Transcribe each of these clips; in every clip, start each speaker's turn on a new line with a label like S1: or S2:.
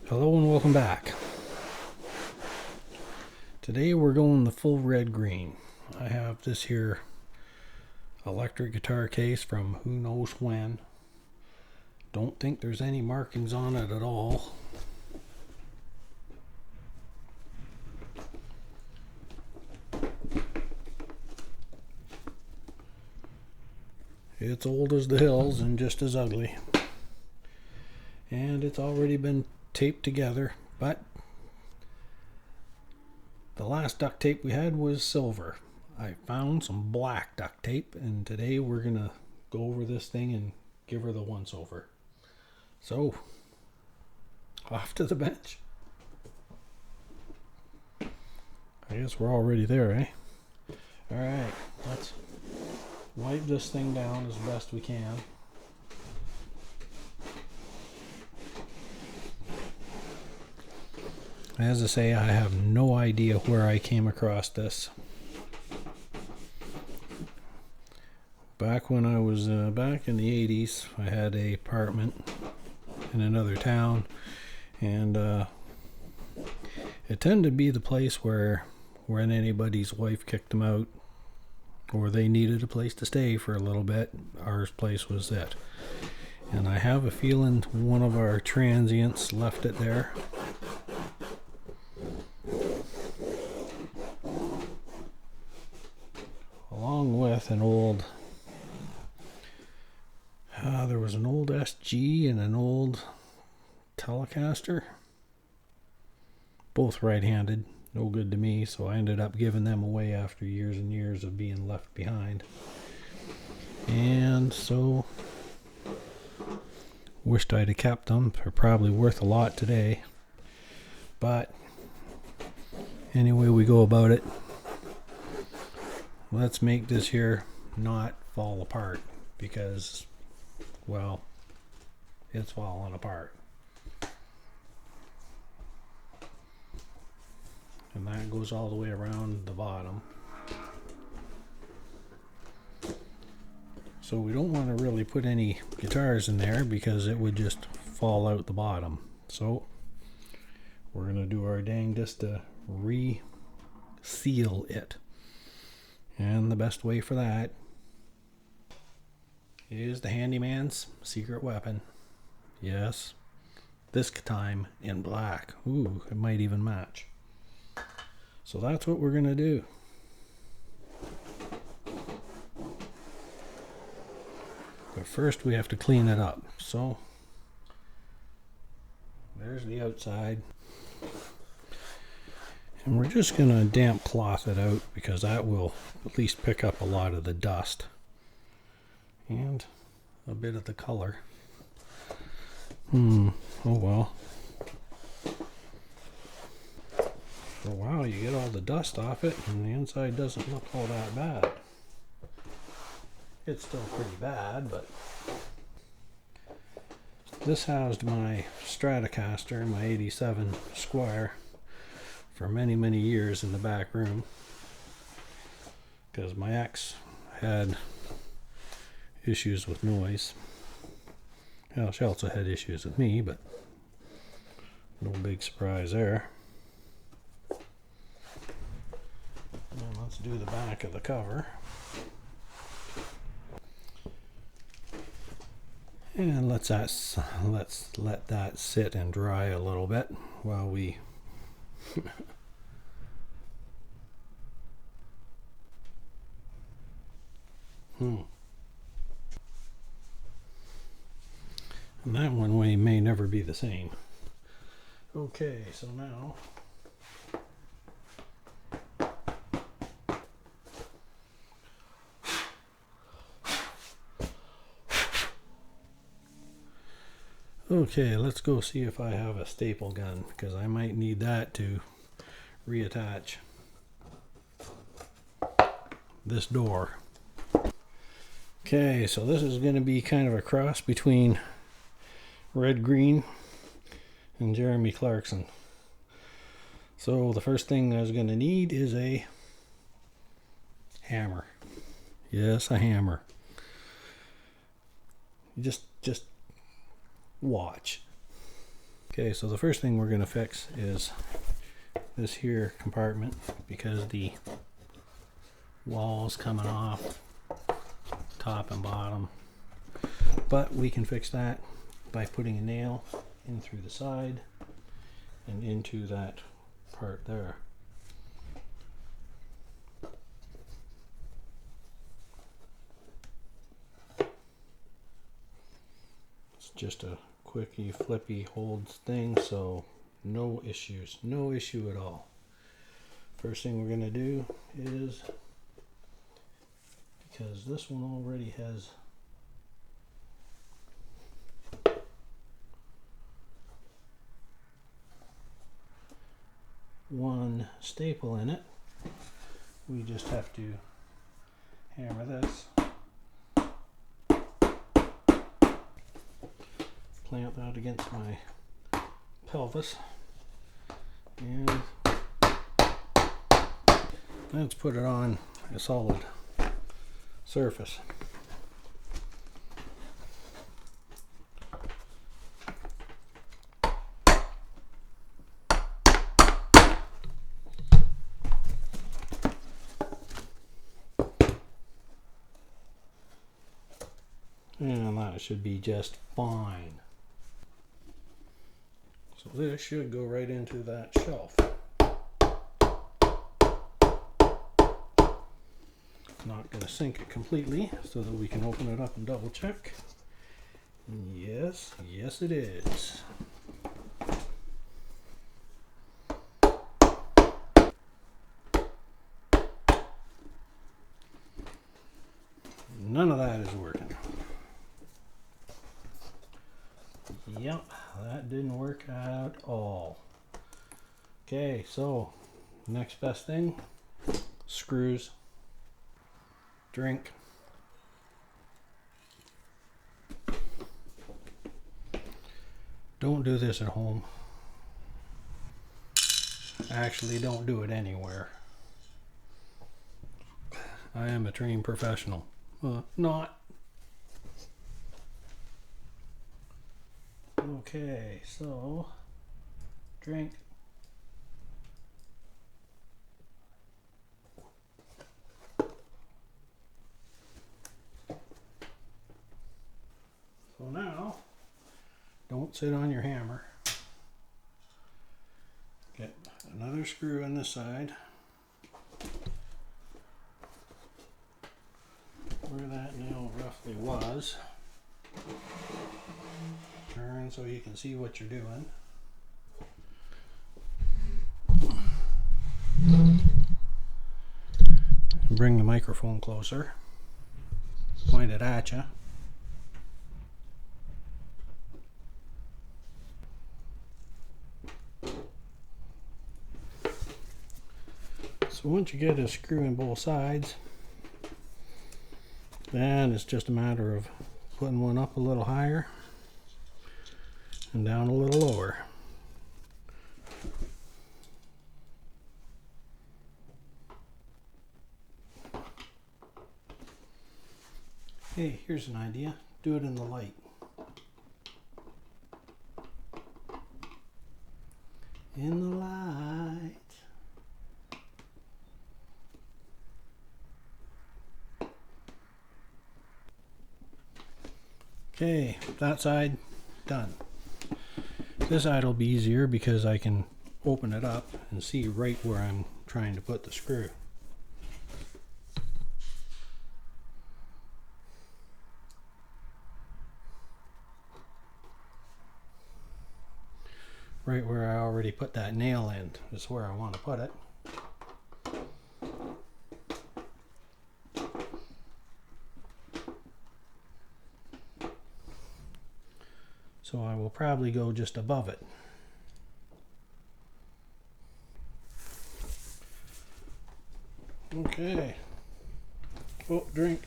S1: Hello and welcome back. Today we're going the full red green. I have this here electric guitar case from who knows when. Don't think there's any markings on it at all. It's old as the hills and just as ugly. And it's already been taped together, but the last duct tape we had was silver. I found some black duct tape, and today we're gonna go over this thing and give her the once over. So, off to the bench. I guess we're already there, eh? Alright, let's wipe this thing down as best we can. As I say, I have no idea where I came across this. Back when I was back in the 80s, I had an apartment in another town, and it tended to be the place where when anybody's wife kicked them out or they needed a place to stay for a little bit, our place was it. And I have a feeling one of our transients left it there. Along with an old, there was an old SG and an old Telecaster, both right-handed, no good to me, so I ended up giving them away after years and years of being left behind. And so, wished I'd have kept them. They're probably worth a lot today, but anyway we go about it, let's make this here not fall apart, because, well, it's falling apart. And that goes all the way around the bottom. So we don't want to really put any guitars in there because it would just fall out the bottom. So we're going to do our dangdest to re-seal it. And the best way for that is the handyman's secret weapon. Yes, this time in black. Ooh, it might even match. So that's what we're going to do. But first we have to clean it up. So there's the outside. And we're just going to damp cloth it out because that will at least pick up a lot of the dust and a bit of the color. Oh well. For a while you get all the dust off it and the inside doesn't look all that bad. It's still pretty bad, but this housed my Stratocaster, my 87 Squire, for many, many years in the back room because my ex had issues with noise. Well, she also had issues with me, but no big surprise there. And let's do the back of the cover. And let's let that sit and dry a little bit while we And that one way may never be the same. Okay, so now okay, let's go see if I have a staple gun, because I might need that to reattach this door. Okay, so this is going to be kind of a cross between Red Green and Jeremy Clarkson. So the first thing I was going to need is a hammer. Yes, a hammer. Just watch. Okay, so the first thing we're going to fix is this here compartment, because the wall's coming off top and bottom. But we can fix that by putting a nail in through the side and into that part there. It's just a quickie flippy hold thing, so no issues, no issue at all. First thing we're going to do is, because this one already has one staple in it, we just have to hammer this, plant that against my pelvis, and let's put it on a solid surface. And that should be just fine. So this should go right into that shelf. Not going to sink it completely, so that we can open it up and double check. Yes, yes it is. None of that is working. Yep, that didn't work at all. Okay, so next best thing, screws, drink. Don't do this at home. Actually, don't do it anywhere. I am a trained professional. Not. Okay, so drink. So now, don't sit on your hammer. Get another screw on this side, where that nail roughly was. Turn so you can see what you're doing. And bring the microphone closer. Point it at you. So once you get a screw in both sides, then it's just a matter of putting one up a little higher and down a little lower. Hey, here's an idea. Do it in the light. In the light. Okay, that side done. This side will be easier because I can open it up and see right where I'm trying to put the screw. Right where I already put that nail in is where I want to put it. So I will probably go just above it. Okay. Oh, drink.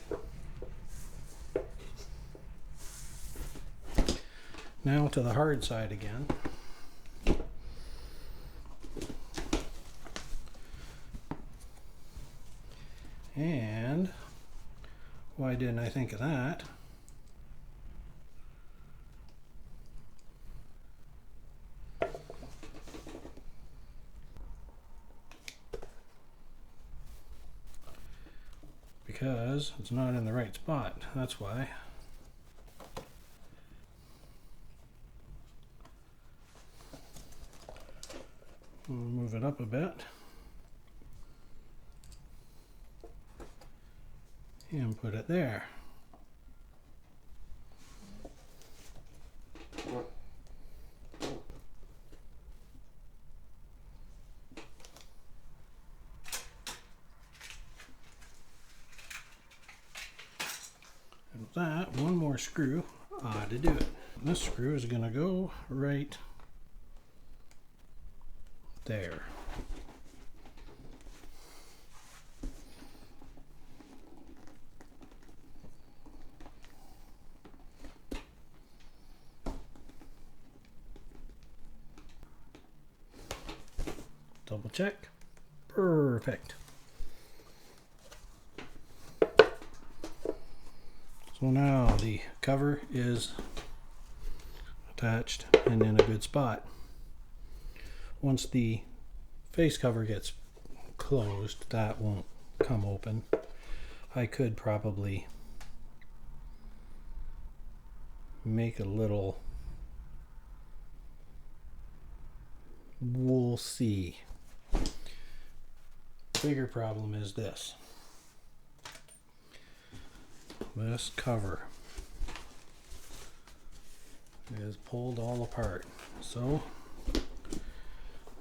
S1: Now to the hard side again. And why didn't I think of that? because it's not in the right spot. That's why. We'll move it up a bit. And put it there. And with that, one more screw to do it. This screw is going to go right there. Double check. Perfect. So now the cover is attached and in a good spot. Once the face cover gets closed, that won't come open. I could probably make a little, we'll see. Bigger problem is this. This cover is pulled all apart. So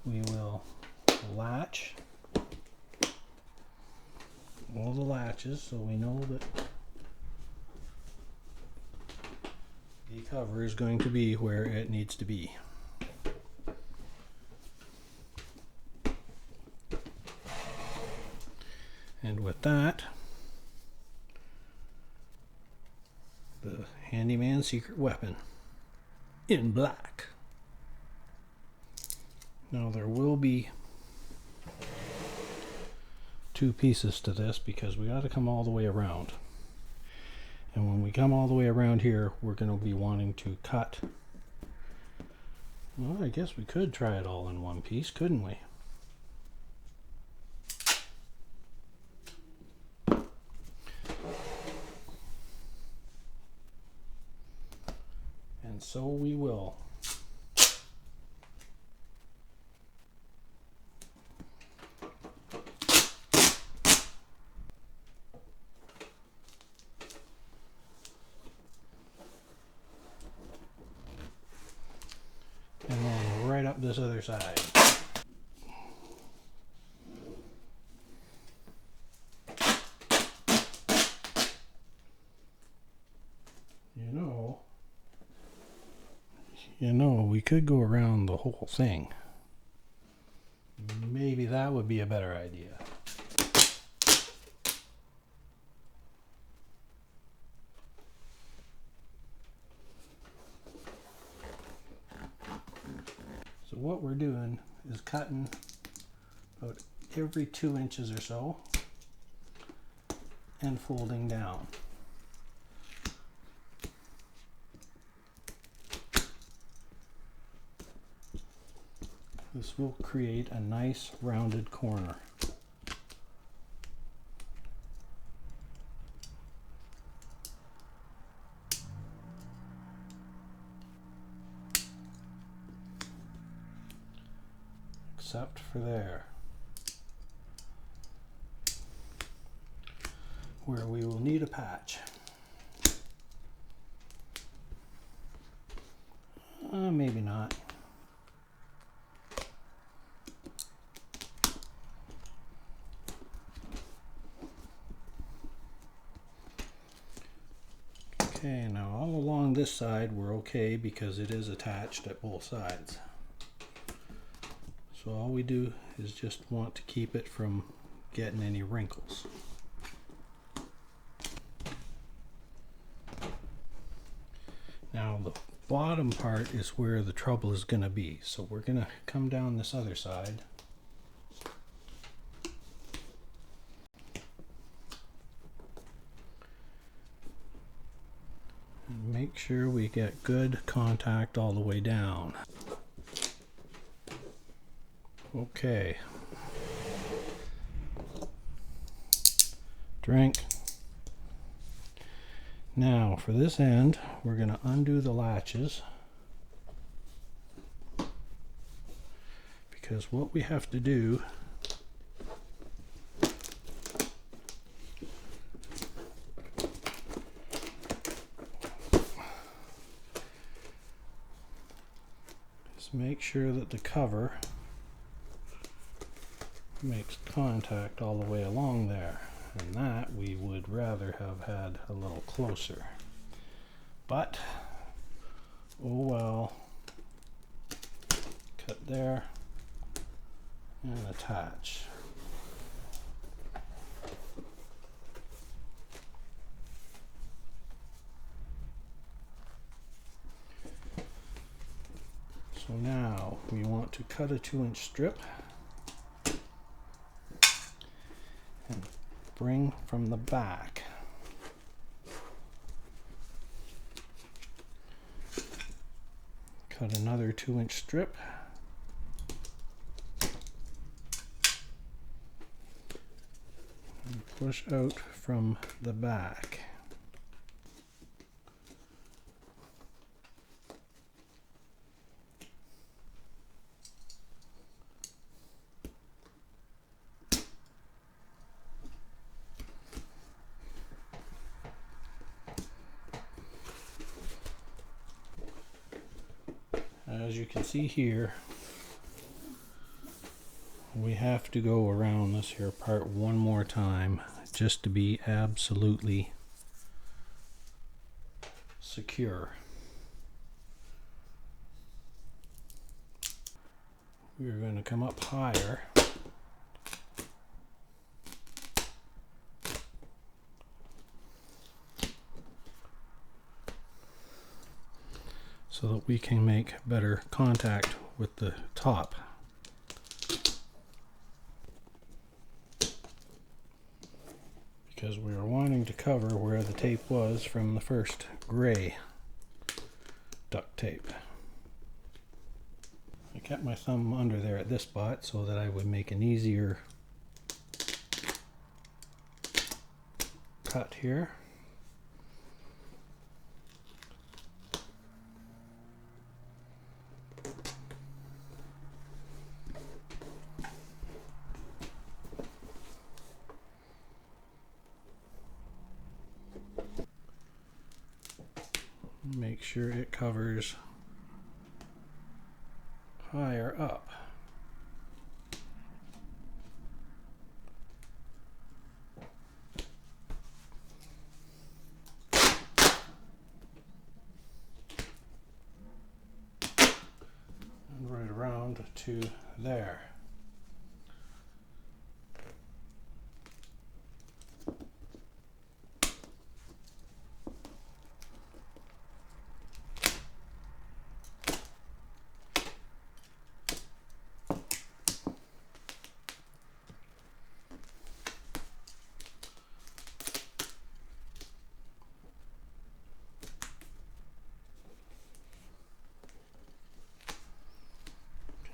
S1: we will latch all the latches so we know that the cover is going to be where it needs to be. And with that, the Handyman secret weapon in black. Now there will be two pieces to this because we got to come all the way around. And when we come all the way around here, we're going to be wanting to cut. Well, I guess we could try it all in one piece, couldn't we? And so we will. And then right up this other side. You know, we could go around the whole thing. Maybe that would be a better idea. So what we're doing is cutting about every 2 inches or so and folding down. This will create a nice rounded corner. Except for there, where we will need a patch. Maybe not. Okay, now all along this side we're okay because it is attached at both sides. So all we do is just want to keep it from getting any wrinkles. Now the bottom part is where the trouble is going to be. So we're going to come down this other side. And make sure we get good contact all the way down. Okay. Drink. Now for this end, we're going to undo the latches, because what we have to do is make sure that the cover makes contact all the way along there, and that we would rather have had a little closer, but oh well. Cut there and attach. So now we want to cut a 2-inch strip and bring from the back. Cut another 2-inch strip and push out from the back. As you can see here, we have to go around this here part one more time just to be absolutely secure. We are going to come up higher so that we can make better contact with the top. Because we are wanting to cover where the tape was from the first gray duct tape. I kept my thumb under there at this spot so that I would make an easier cut here. Make sure it covers higher up. And right around to there.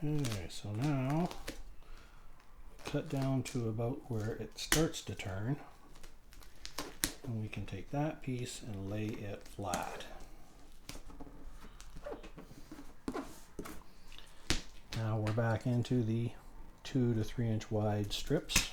S1: Okay, so now cut down to about where it starts to turn, and we can take that piece and lay it flat. Now we're back into the 2 to 3 inch wide strips.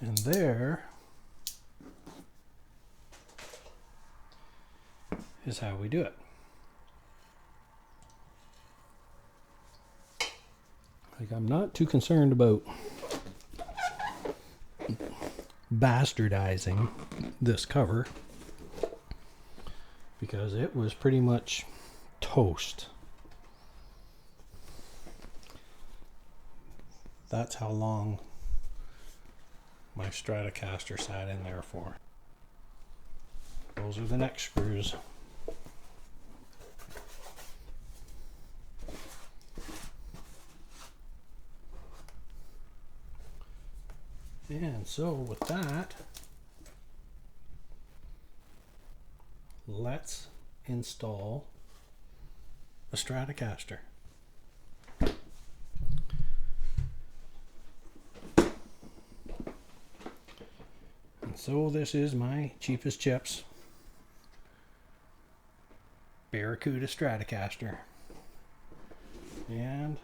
S1: And there is how we do it. Like, I'm not too concerned about bastardizing this cover because it was pretty much toast. That's how long my Stratocaster sat in there for. Those are the neck screws. And so with that, let's install a Stratocaster. And so this is my cheapest chips Barracuda Stratocaster. And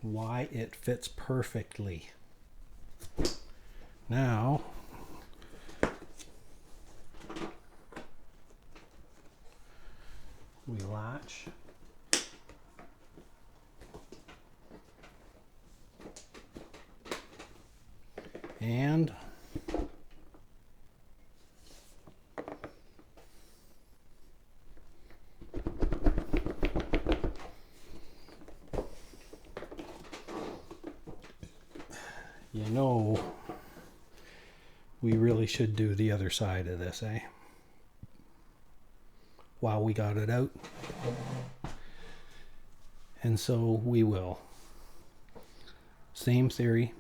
S1: why it fits perfectly. Now we latch and you know, we really should do the other side of this, eh? While we got it out. And so we will. Same theory.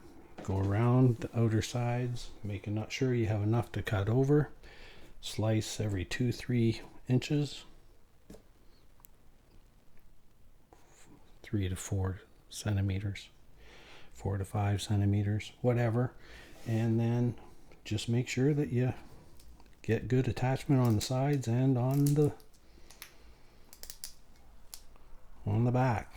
S1: Go around the outer sides, making sure you have enough to cut over. Slice every 2-3 inches. 3 to 4 centimeters. 4 to 5 centimeters, whatever. And then just make sure that you get good attachment on the sides and on the back.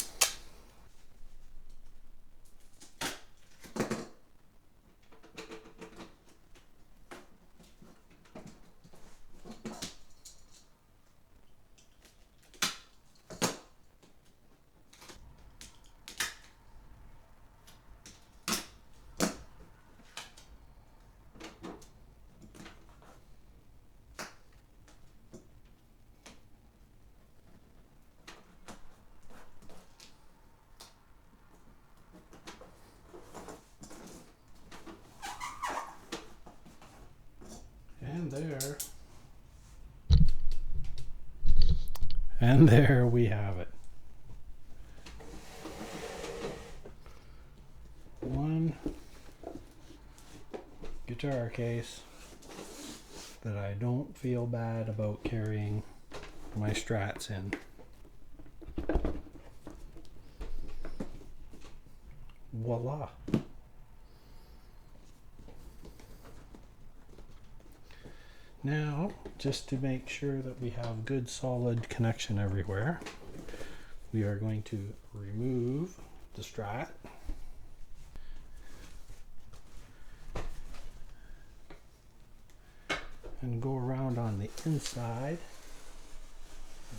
S1: And there we have it. One guitar case that I don't feel bad about carrying my Strats in. Voila. Now, just to make sure that we have good solid connection everywhere, we are going to remove the Strat. And go around on the inside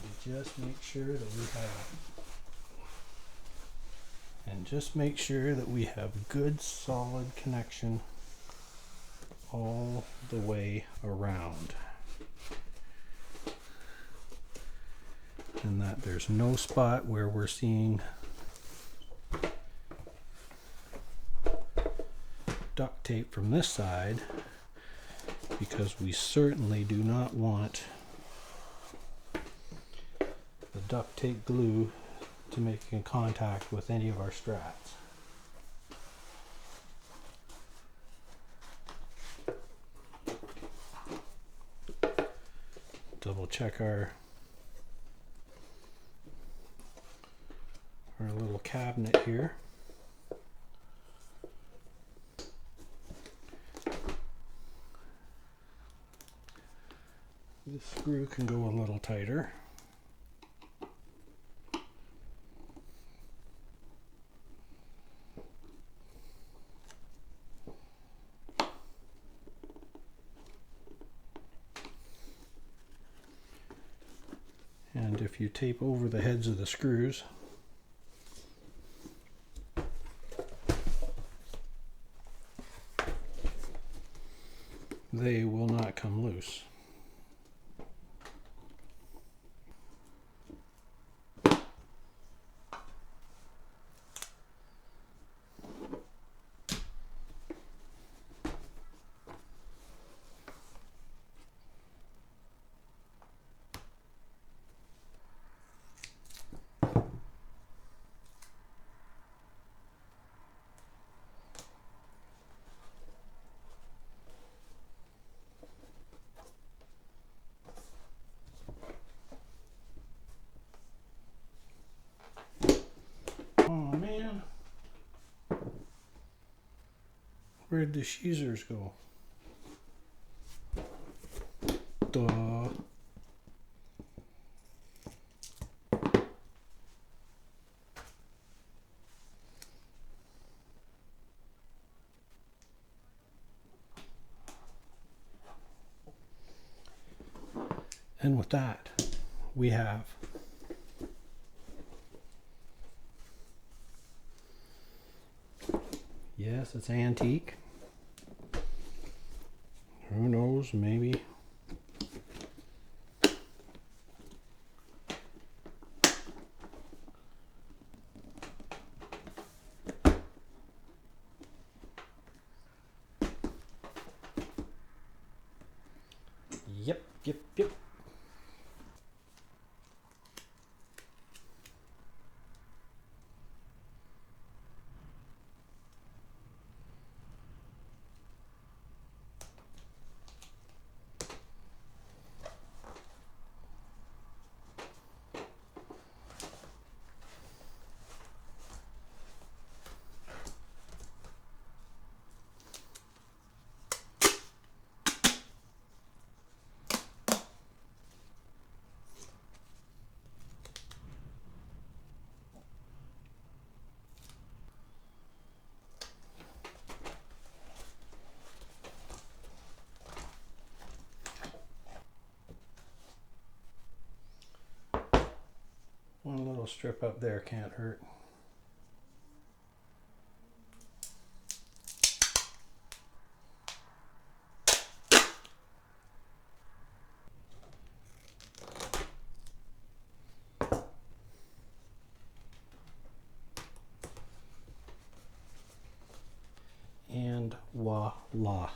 S1: and just make sure that we have good solid connection all the way around, and that there's no spot where we're seeing duct tape from this side, because we certainly do not want the duct tape glue to make in contact with any of our Strats. Double check our little cabinet here. This screw can go a little tighter. And if you tape over the heads of the screws, they will not come loose. Where'd the sheezers go? Duh. And with that, we have yes, it's antique. Who knows, maybe. Yep. One little strip up there can't hurt. And voila.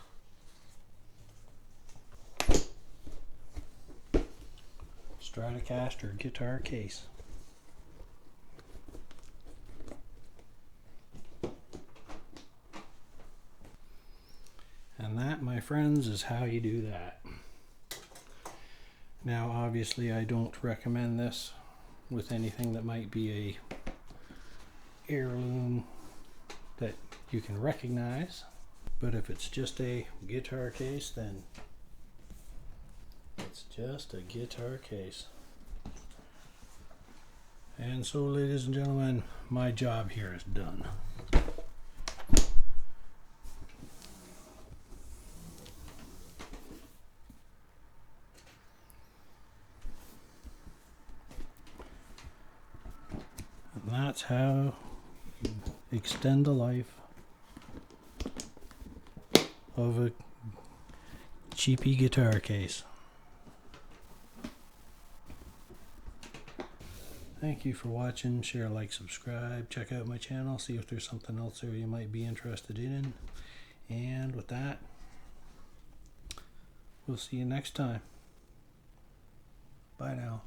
S1: Stratocaster guitar case. And that, my friends, is how you do that. Now, obviously, I don't recommend this with anything that might be a heirloom that you can recognize. But if it's just a guitar case, then it's just a guitar case. And so, ladies and gentlemen, my job here is done. And that's how you extend the life of a cheapy guitar case. Thank you for watching. Share, like, subscribe. Check out my channel. See if there's something else there you might be interested in. And with that, we'll see you next time. Bye now.